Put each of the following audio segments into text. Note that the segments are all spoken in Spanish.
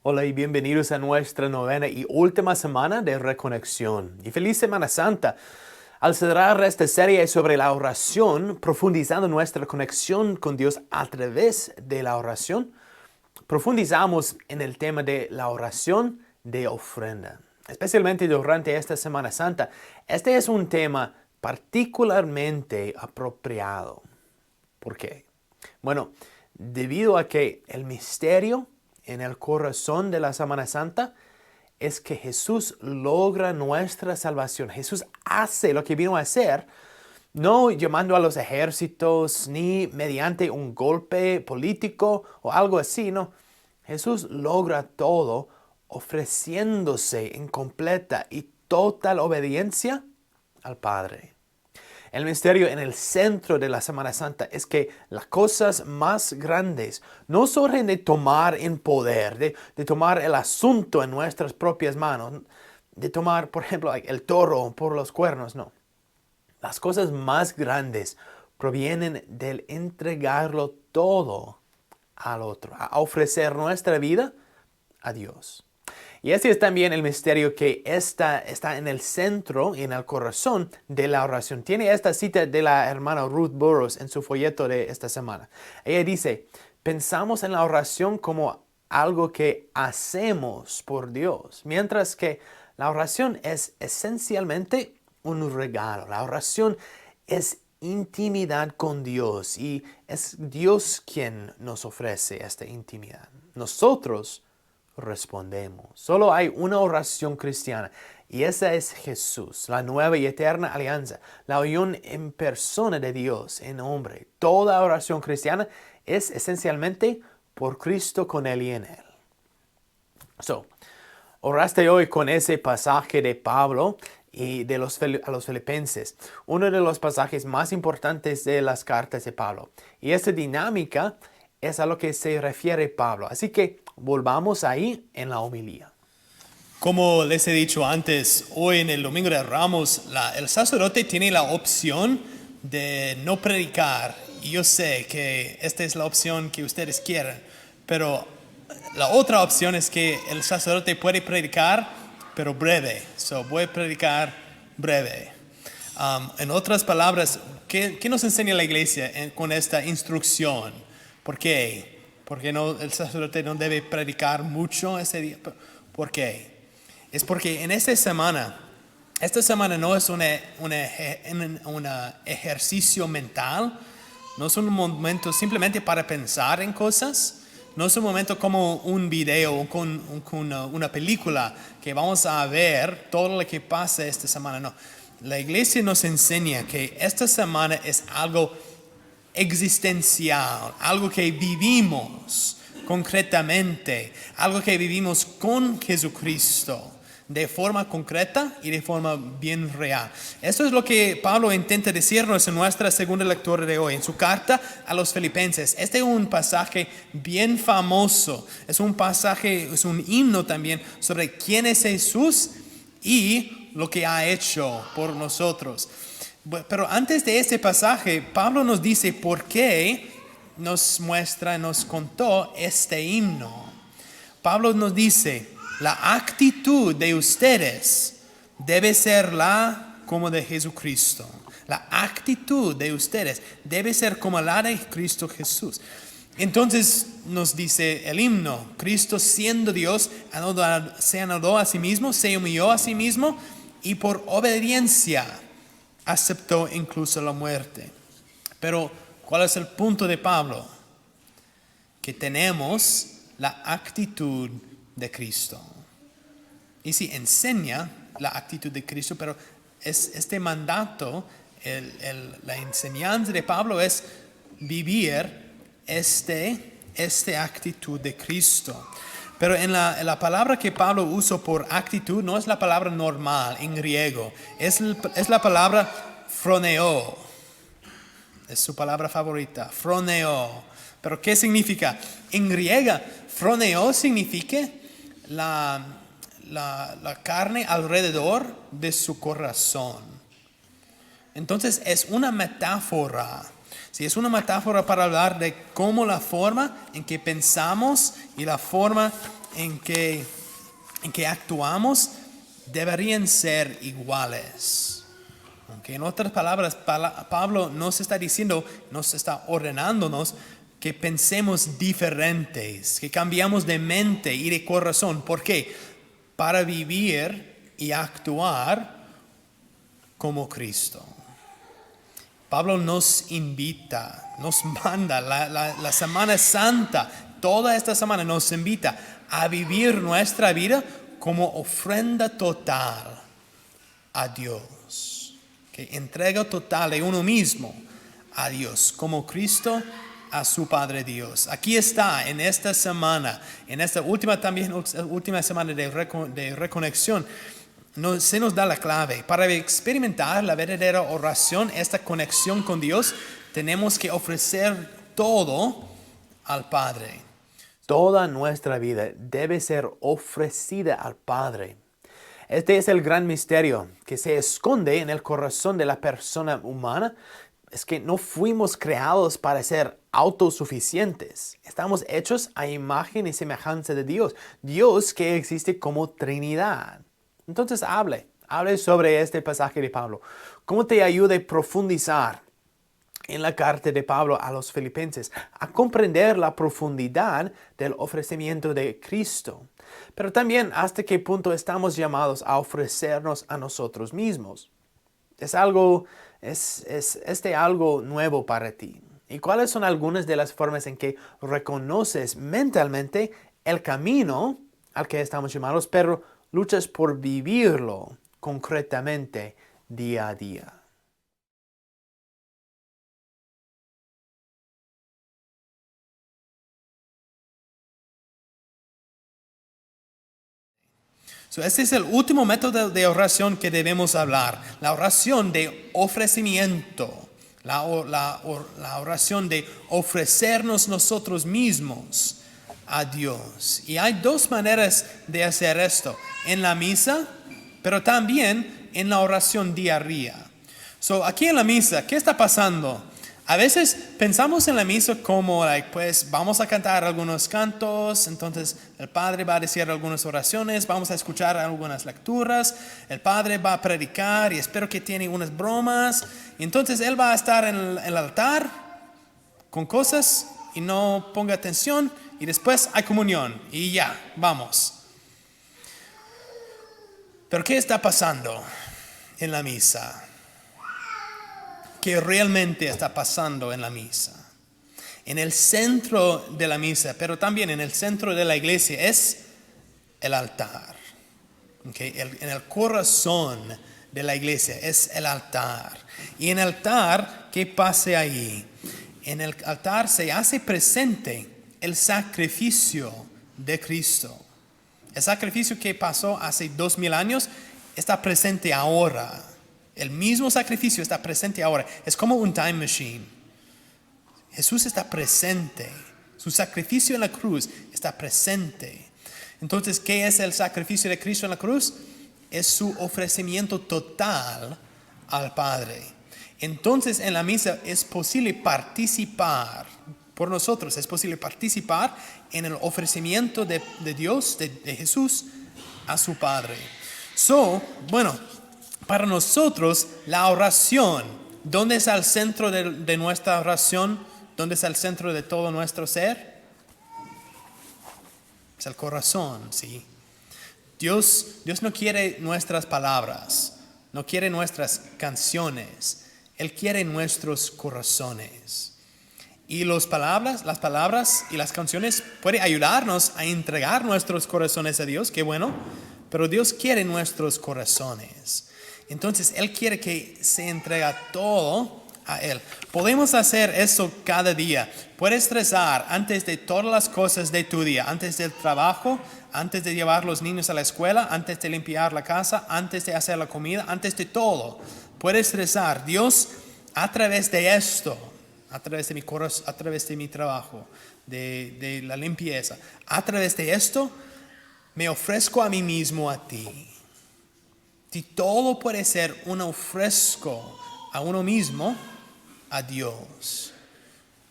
Hola y bienvenidos a nuestra novena y última semana de Reconexión. Y feliz Semana Santa. Al cerrar esta serie sobre la oración, profundizando nuestra conexión con Dios a través de la oración, profundizamos en el tema de la oración de ofrenda. Especialmente durante esta Semana Santa, este es un tema particularmente apropiado. ¿Por qué? Bueno, debido a que el misterio en el corazón de la Semana Santa es que Jesús logra nuestra salvación. Jesús hace lo que vino a hacer, no llamando a los ejércitos ni mediante un golpe político o algo así, no. Jesús logra todo ofreciéndose en completa y total obediencia al Padre. El misterio en el centro de la Semana Santa es que las cosas más grandes no surgen de tomar en poder, de tomar el asunto en nuestras propias manos, de tomar, por ejemplo, el toro por los cuernos, no. Las cosas más grandes provienen del entregarlo todo al otro, a ofrecer nuestra vida a Dios. Y ese es también el misterio que está en el centro y en el corazón de la oración. Tiene esta cita de la hermana Ruth Burroughs en su folleto de esta semana. Ella dice, pensamos en la oración como algo que hacemos por Dios, mientras que la oración es esencialmente un regalo. La oración es intimidad con Dios y es Dios quien nos ofrece esta intimidad. Nosotros respondemos. Solo hay una oración cristiana y esa es Jesús, la nueva y eterna alianza, la unión en persona de Dios en hombre. Toda oración cristiana es esencialmente por Cristo, con Él y en Él. Oraste hoy con ese pasaje de Pablo y a los Filipenses, uno de los pasajes más importantes de las cartas de Pablo. Y esta dinámica es a lo que se refiere Pablo. Así que volvamos ahí en la homilía. Como les he dicho antes, hoy en el Domingo de Ramos, el sacerdote tiene la opción de no predicar. Y yo sé que esta es la opción que ustedes quieren, pero la otra opción es que el sacerdote puede predicar, pero breve. Voy a predicar breve. En otras palabras, ¿qué nos enseña la iglesia con esta instrucción? ¿Por qué? Porque el sacerdote no debe predicar mucho ese día. ¿Por qué? Es porque en esta semana no es un ejercicio mental, no es un momento simplemente para pensar en cosas, no es un momento como un video o con una película que vamos a ver todo lo que pasa esta semana. No, la iglesia nos enseña que esta semana es algo existencial, algo que vivimos concretamente, algo que vivimos con Jesucristo de forma concreta y de forma bien real. Eso es lo que Pablo intenta decirnos en nuestra segunda lectura de hoy, en su carta a los Filipenses. Este es un pasaje bien famoso, es un pasaje, es un himno también sobre quién es Jesús y lo que ha hecho por nosotros. Pero antes de este pasaje, Pablo nos dice por qué nos contó este himno. Pablo nos dice, la actitud de ustedes debe ser como de Jesucristo. La actitud de ustedes debe ser como la de Cristo Jesús. Entonces nos dice el himno, Cristo siendo Dios, se anuló a sí mismo, se humilló a sí mismo y por obediencia aceptó incluso la muerte. Pero, ¿cuál es el punto de Pablo? Que tenemos la actitud de Cristo. Y sí, enseña la actitud de Cristo, pero este mandato, la enseñanza de Pablo es vivir esta actitud de Cristo. Pero en la palabra que Pablo usa por actitud no es la palabra normal en griego, es la palabra phroneo. Es su palabra favorita, phroneo. Pero ¿qué significa? En griega, phroneo significa la carne alrededor de su corazón. Entonces es una metáfora Sí, es una metáfora para hablar de cómo la forma en que pensamos y la forma en que actuamos deberían ser iguales. Aunque en otras palabras, Pablo nos está diciendo, nos está ordenándonos que pensemos diferentes, que cambiamos de mente y de corazón. ¿Por qué? Para vivir y actuar como Cristo. Pablo nos invita, nos manda, la Semana Santa, toda esta semana nos invita a vivir nuestra vida como ofrenda total a Dios. Que entrega total de uno mismo a Dios, como Cristo a su Padre Dios. Aquí está, en esta semana, en esta última semana de reconexión, se nos da la clave. Para experimentar la verdadera oración, esta conexión con Dios, tenemos que ofrecer todo al Padre. Toda nuestra vida debe ser ofrecida al Padre. Este es el gran misterio que se esconde en el corazón de la persona humana. Es que no fuimos creados para ser autosuficientes. Estamos hechos a imagen y semejanza de Dios. Dios que existe como Trinidad. Entonces hable sobre este pasaje de Pablo. ¿Cómo te ayuda a profundizar en la carta de Pablo a los filipenses, a comprender la profundidad del ofrecimiento de Cristo? Pero también hasta qué punto estamos llamados a ofrecernos a nosotros mismos. ¿Es algo nuevo para ti? ¿Y cuáles son algunas de las formas en que reconoces mentalmente el camino al que estamos llamados, pero luchas por vivirlo concretamente día a día? Este es el último método de oración que debemos hablar. La oración de ofrecimiento. La oración de ofrecernos nosotros mismos a Dios. Y hay dos maneras de hacer esto. En la misa, pero también en la oración diaria. Aquí en la misa, ¿qué está pasando? A veces pensamos en la misa como, pues vamos a cantar algunos cantos, entonces el Padre va a decir algunas oraciones, vamos a escuchar algunas lecturas, el Padre va a predicar y espero que tiene unas bromas, y entonces Él va a estar en el altar con cosas y no ponga atención, y después hay comunión y ya, vamos. Pero ¿qué está pasando en la misa? ¿Qué realmente está pasando en la misa? En el centro de la misa, pero también en el centro de la iglesia, es el altar. En el corazón de la iglesia es el altar. Y en el altar, ¿qué pasa ahí? En el altar se hace presente el sacrificio de Cristo. El sacrificio que pasó hace 2000 años está presente ahora. El mismo sacrificio está presente ahora. Es como un time machine. Jesús está presente. Su sacrificio en la cruz está presente. Entonces, ¿qué es el sacrificio de Cristo en la cruz? Es su ofrecimiento total al Padre. Entonces, en la misa es posible participar. Por nosotros es posible participar en el ofrecimiento de Dios, de Jesús, a su Padre. Para nosotros, la oración, ¿dónde está el centro de nuestra oración? ¿Dónde está el centro de todo nuestro ser? Es el corazón, ¿sí? Dios no quiere nuestras palabras, no quiere nuestras canciones, Él quiere nuestros corazones. Y las palabras y las canciones pueden ayudarnos a entregar nuestros corazones a Dios, qué bueno, pero Dios quiere nuestros corazones. Entonces, Él quiere que se entregue todo a Él. Podemos hacer eso cada día. Puedes rezar antes de todas las cosas de tu día, antes del trabajo, antes de llevar los niños a la escuela, antes de limpiar la casa, antes de hacer la comida, antes de todo. Puedes rezar, Dios, a través de esto, a través de mi corazón, a través de mi trabajo, de la limpieza, a través de esto, me ofrezco a mí mismo a ti. Si todo puede ser un ofrezco a uno mismo, a Dios.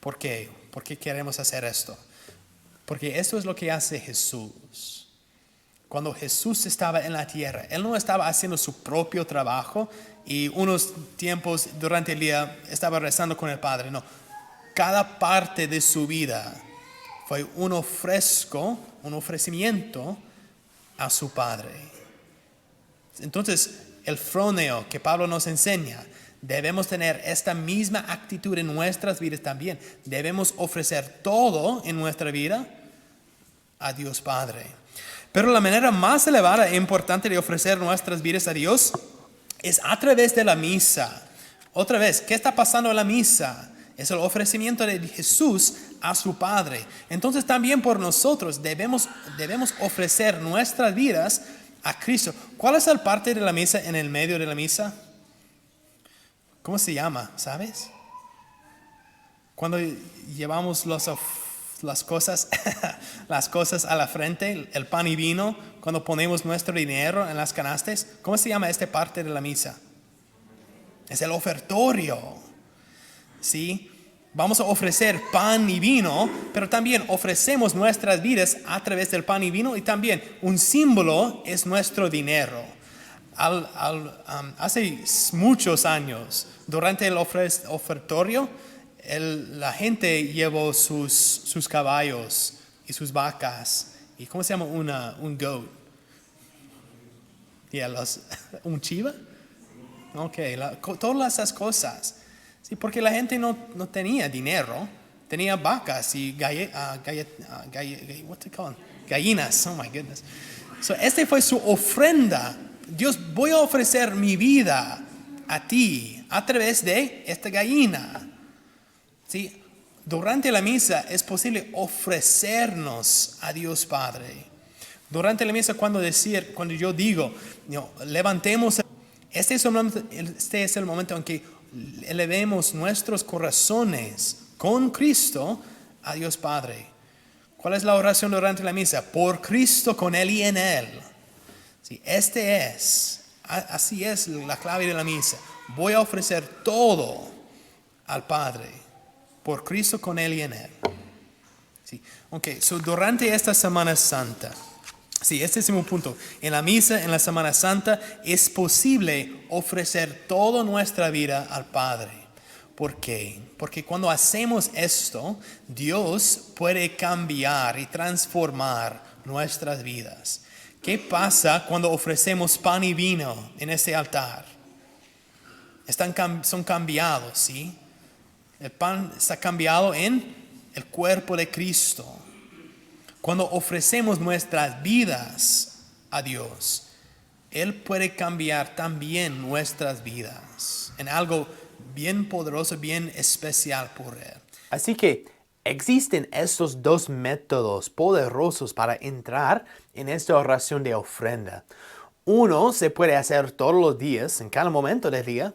¿Por qué? ¿Por qué queremos hacer esto? Porque esto es lo que hace Jesús. Cuando Jesús estaba en la tierra, Él no estaba haciendo su propio trabajo y unos tiempos durante el día estaba rezando con el Padre. No, cada parte de su vida fue un ofrecimiento a su Padre. Entonces, el froneo que Pablo nos enseña, debemos tener esta misma actitud en nuestras vidas también. Debemos ofrecer todo en nuestra vida a Dios Padre. Pero la manera más elevada e importante de ofrecer nuestras vidas a Dios es a través de la misa. Otra vez, ¿qué está pasando en la misa? Es el ofrecimiento de Jesús a su Padre. Entonces también por nosotros debemos ofrecer nuestras vidas a Cristo. ¿Cuál es la parte de la misa en el medio de la misa? ¿Cómo se llama? ¿Sabes? Cuando llevamos las cosas a la frente, el pan y vino, cuando ponemos nuestro dinero en las canastas, ¿cómo se llama esta parte de la misa? Es el ofertorio. ¿Sí? Vamos a ofrecer pan y vino, pero también ofrecemos nuestras vidas a través del pan y vino, y también un símbolo es nuestro dinero. Hace muchos años, durante el ofertorio, la gente llevó sus caballos y sus vacas. ¿Y cómo se llama un goat? ¿Un chiva? Ok, todas esas cosas. Sí, porque la gente no tenía dinero, tenía vacas y gallinas. Oh my goodness. So, este fue su ofrenda. Dios, voy a ofrecer mi vida a ti a través de esta gallina. ¿Sí? Durante la misa es posible ofrecernos a Dios Padre. Durante la misa cuando yo digo, levantemos, este es el momento en que elevemos nuestros corazones con Cristo a Dios Padre. ¿Cuál es la oración durante la misa? Por Cristo, con Él y en Él. Sí, así es la clave de la misa. Voy a ofrecer todo al Padre, por Cristo, con Él y en Él. Sí. Okay, so durante esta Semana Santa, sí, este es mi punto. En la misa, en la Semana Santa, es posible ofrecer toda nuestra vida al Padre. ¿Por qué? Porque cuando hacemos esto, Dios puede cambiar y transformar nuestras vidas. ¿Qué pasa cuando ofrecemos pan y vino en este altar? Son cambiados, ¿sí? El pan está cambiado en el cuerpo de Cristo. Cuando ofrecemos nuestras vidas a Dios, Él puede cambiar también nuestras vidas en algo bien poderoso, bien especial por Él. Así que existen estos dos métodos poderosos para entrar en esta oración de ofrenda. Uno se puede hacer todos los días, en cada momento del día,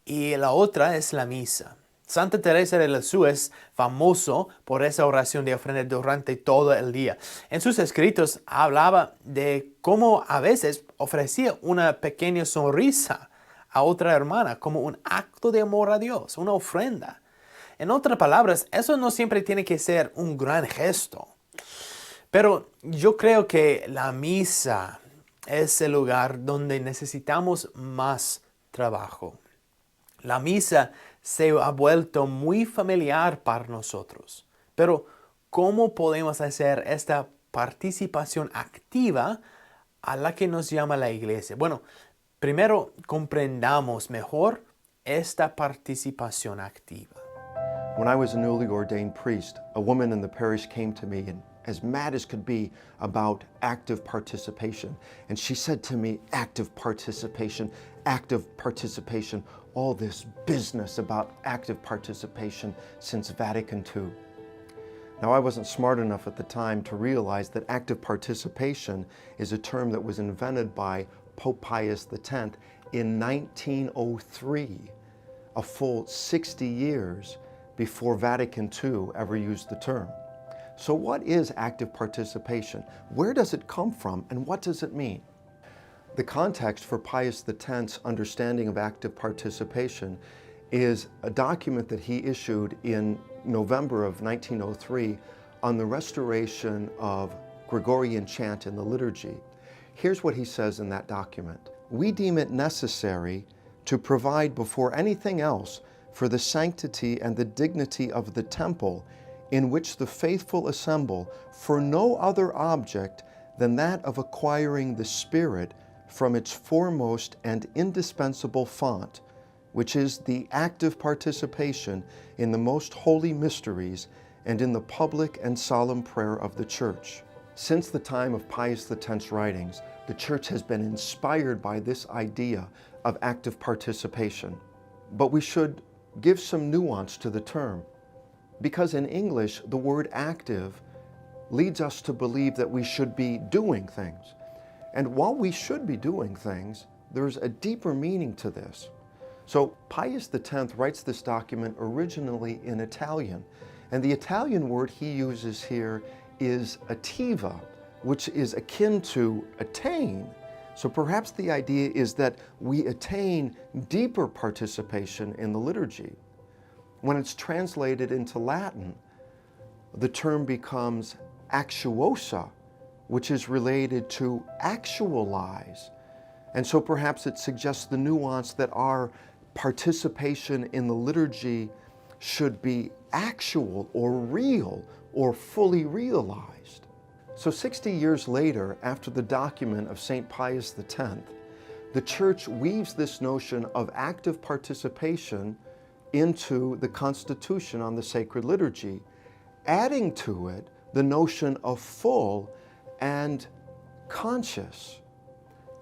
y la otra es la misa. Santa Teresa de Lisieux es famoso por esa oración de ofrenda durante todo el día. En sus escritos hablaba de cómo a veces ofrecía una pequeña sonrisa a otra hermana como un acto de amor a Dios, una ofrenda. En otras palabras, eso no siempre tiene que ser un gran gesto. Pero yo creo que la misa es el lugar donde necesitamos más trabajo. La misa se ha vuelto muy familiar para nosotros. Pero, ¿cómo podemos hacer esta participación activa a la que nos llama la iglesia? Bueno, primero comprendamos mejor esta participación activa. When I was a newly ordained priest, a woman in the parish came to me and as mad as could be about active participation. And she said to me, active participation, all this business about active participation since Vatican II. Now, I wasn't smart enough at the time to realize that active participation is a term that was invented by Pope Pius X in 1903, a full 60 years before Vatican II ever used the term. So what is active participation? Where does it come from and what does it mean? The context for Pius X's understanding of active participation is a document that he issued in November of 1903 on the restoration of Gregorian chant in the liturgy. Here's what he says in that document. We deem it necessary to provide before anything else for the sanctity and the dignity of the temple in which the faithful assemble for no other object than that of acquiring the Spirit from its foremost and indispensable font, which is the active participation in the most holy mysteries and in the public and solemn prayer of the Church. Since the time of Pius X's writings, the Church has been inspired by this idea of active participation. But we should give some nuance to the term, because in English, the word active leads us to believe that we should be doing things. And while we should be doing things, there's a deeper meaning to this. So Pius X writes this document originally in Italian, and the Italian word he uses here is attiva, which is akin to attain. So perhaps the idea is that we attain deeper participation in the liturgy. When it's translated into Latin, the term becomes actuosa, which is related to actualize. And so perhaps it suggests the nuance that our participation in the liturgy should be actual or real or fully realized. So 60 years later, after the document of St. Pius X, the Church weaves this notion of active participation into the Constitution on the Sacred Liturgy, adding to it the notion of full and conscious.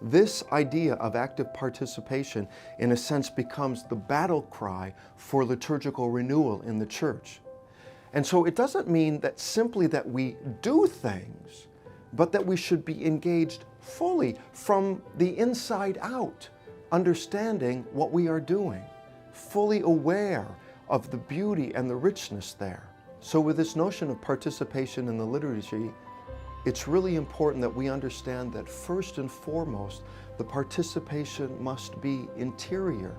This idea of active participation, in a sense, becomes the battle cry for liturgical renewal in the Church. And so it doesn't mean that simply that we do things, but that we should be engaged fully from the inside out, understanding what we are doing, fully aware of the beauty and the richness there. So with this notion of participation in the liturgy, it's really important that we understand that first and foremost, the participation must be interior.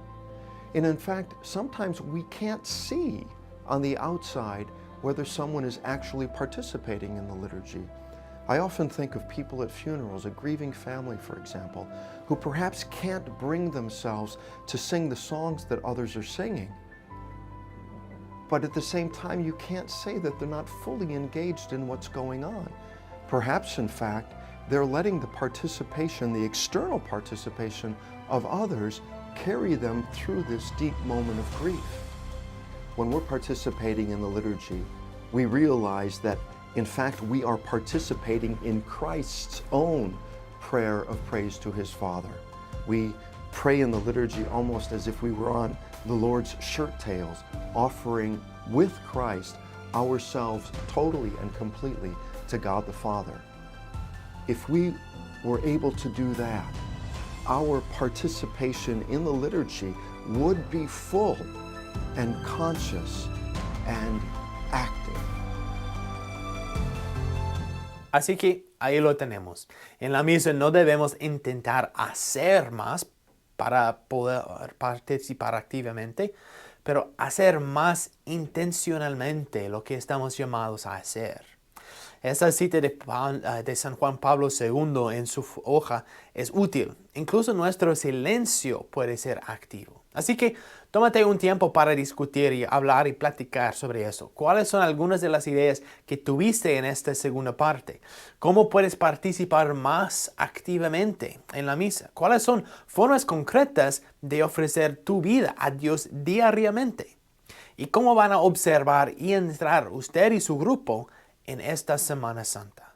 And in fact, sometimes we can't see on the outside whether someone is actually participating in the liturgy. I often think of people at funerals, a grieving family, for example, who perhaps can't bring themselves to sing the songs that others are singing. But at the same time, you can't say that they're not fully engaged in what's going on. Perhaps, in fact, they're letting the participation, the external participation of others, carry them through this deep moment of grief. When we're participating in the liturgy, we realize that, in fact, we are participating in Christ's own prayer of praise to his Father. We pray in the liturgy almost as if we were on the Lord's shirt tails, offering with Christ ourselves totally and completely to God the Father. If we were able to do that, our participation in the liturgy would be full and conscious and active. Así que ahí lo tenemos. En la misa no debemos intentar hacer más para poder participar activamente, pero hacer más intencionalmente lo que estamos llamados a hacer. Esta cita de San Juan Pablo II en su hoja es útil. Incluso nuestro silencio puede ser activo. Así que tómate un tiempo para discutir y hablar y platicar sobre eso. ¿Cuáles son algunas de las ideas que tuviste en esta segunda parte? ¿Cómo puedes participar más activamente en la misa? ¿Cuáles son formas concretas de ofrecer tu vida a Dios diariamente? ¿Y cómo van a observar y entrar usted y su grupo en esta Semana Santa?